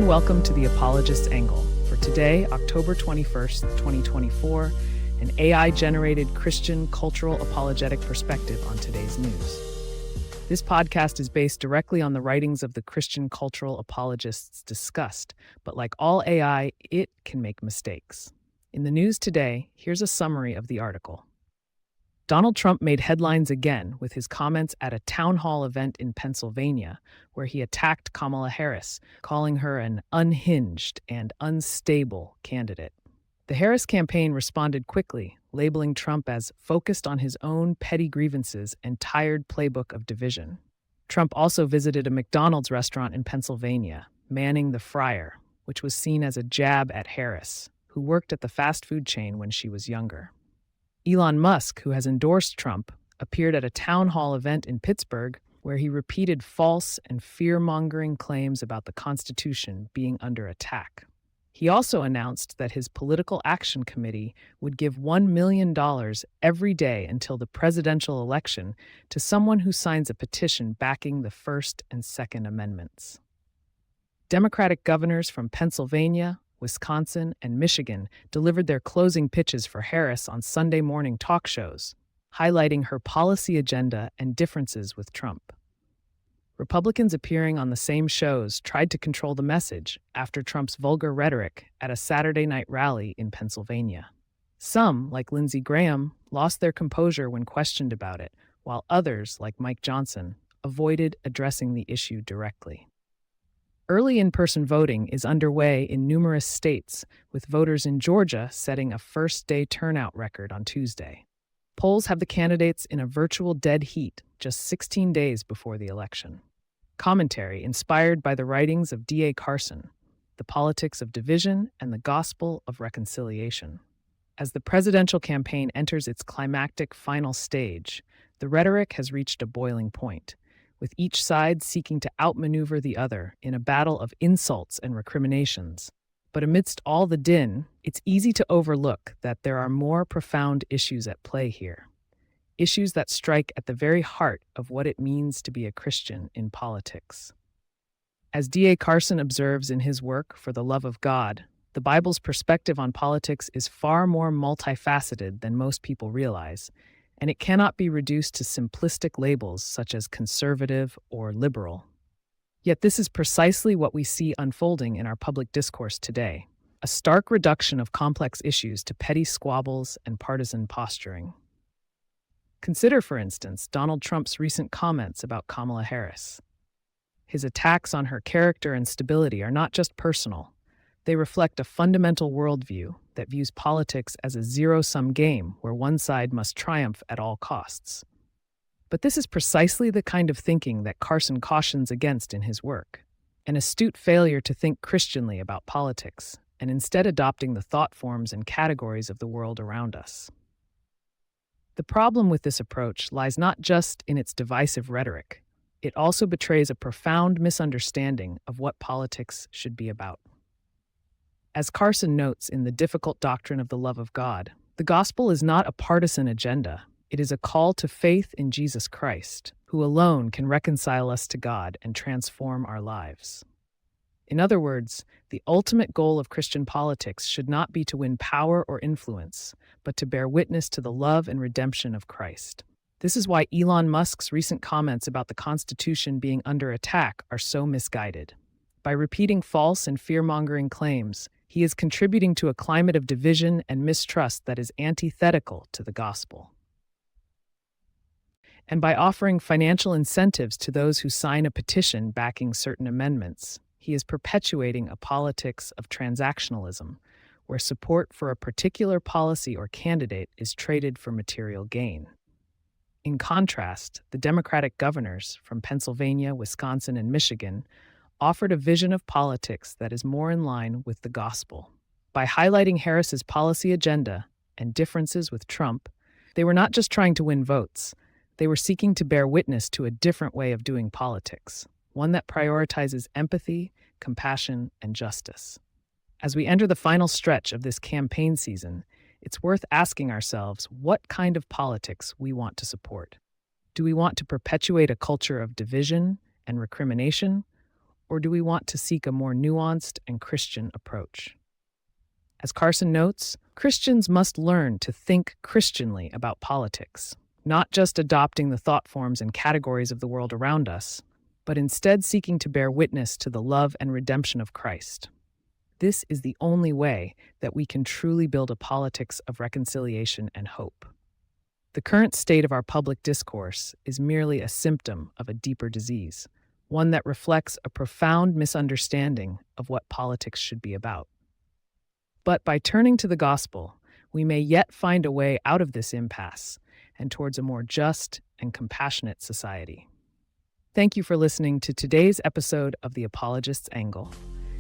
welcome to the Apologist's Angle. For today, October 21st, 2024, an AI-generated Christian cultural apologetic perspective on today's news. This podcast is based directly on the writings of the Christian cultural apologists discussed, but like all AI, it can make mistakes. In the news today, here's a summary of the article. Donald Trump made headlines again with his comments at a town hall event in Pennsylvania, where he attacked Kamala Harris, calling her an unhinged and unstable candidate. The Harris campaign responded quickly, labeling Trump as focused on his own petty grievances and tired playbook of division. Trump also visited a McDonald's restaurant in Pennsylvania, manning the fryer, which was seen as a jab at Harris, who worked at the fast food chain when she was younger. Elon Musk, who has endorsed Trump, appeared at a town hall event in Pittsburgh where he repeated false and fear-mongering claims about the Constitution being under attack. He also announced that his political action committee would give $1 million every day until the presidential election to someone who signs a petition backing the First and Second Amendments. Democratic governors from Pennsylvania, Wisconsin, and Michigan delivered their closing pitches for Harris on Sunday morning talk shows, highlighting her policy agenda and differences with Trump. Republicans appearing on the same shows tried to control the message after Trump's vulgar rhetoric at a Saturday night rally in Pennsylvania. Some, like Lindsey Graham, lost their composure when questioned about it, while others, like Mike Johnson, avoided addressing the issue directly. Early in-person voting is underway in numerous states, with voters in Georgia setting a first-day turnout record on Tuesday. Polls have the candidates in a virtual dead heat just 16 days before the election. Commentary inspired by the writings of D.A. Carson, The Politics of Division and the Gospel of Reconciliation. As the presidential campaign enters its climactic final stage, the rhetoric has reached a boiling point, with each side seeking to outmaneuver the other in a battle of insults and recriminations. But amidst all the din, it's easy to overlook that there are more profound issues at play here. Issues that strike at the very heart of what it means to be a Christian in politics. As D.A. Carson observes in his work For the Love of God, the Bible's perspective on politics is far more multifaceted than most people realize, and it cannot be reduced to simplistic labels such as conservative or liberal. Yet this is precisely what we see unfolding in our public discourse today, a stark reduction of complex issues to petty squabbles and partisan posturing. Consider, for instance, Donald Trump's recent comments about Kamala Harris. His attacks on her character and stability are not just personal. They reflect a fundamental worldview that views politics as a zero-sum game where one side must triumph at all costs. But this is precisely the kind of thinking that Carson cautions against in his work, an astute failure to think Christianly about politics, and instead adopting the thought forms and categories of the world around us. The problem with this approach lies not just in its divisive rhetoric, it also betrays a profound misunderstanding of what politics should be about. As Carson notes in The Difficult Doctrine of the Love of God, the gospel is not a partisan agenda. It is a call to faith in Jesus Christ, who alone can reconcile us to God and transform our lives. In other words, the ultimate goal of Christian politics should not be to win power or influence, but to bear witness to the love and redemption of Christ. This is why Elon Musk's recent comments about the Constitution being under attack are so misguided. By repeating false and fear-mongering claims, he is contributing to a climate of division and mistrust that is antithetical to the gospel. And by offering financial incentives to those who sign a petition backing certain amendments, he is perpetuating a politics of transactionalism, where support for a particular policy or candidate is traded for material gain. In contrast, the Democratic governors from Pennsylvania, Wisconsin, and Michigan offered a vision of politics that is more in line with the gospel. By highlighting Harris's policy agenda and differences with Trump, they were not just trying to win votes, they were seeking to bear witness to a different way of doing politics, one that prioritizes empathy, compassion, and justice. As we enter the final stretch of this campaign season, it's worth asking ourselves what kind of politics we want to support. Do we want to perpetuate a culture of division and recrimination, or do we want to seek a more nuanced and Christian approach? As Carson notes, Christians must learn to think Christianly about politics, not just adopting the thought forms and categories of the world around us, but instead seeking to bear witness to the love and redemption of Christ. This is the only way that we can truly build a politics of reconciliation and hope. The current state of our public discourse is merely a symptom of a deeper disease, one that reflects a profound misunderstanding of what politics should be about. But by turning to the gospel, we may yet find a way out of this impasse and towards a more just and compassionate society. Thank you for listening to today's episode of The Apologist's Angle.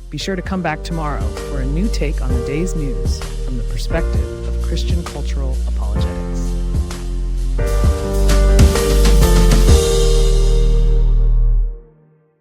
Be sure to come back tomorrow for a new take on the day's news from the perspective of Christian cultural apologetics.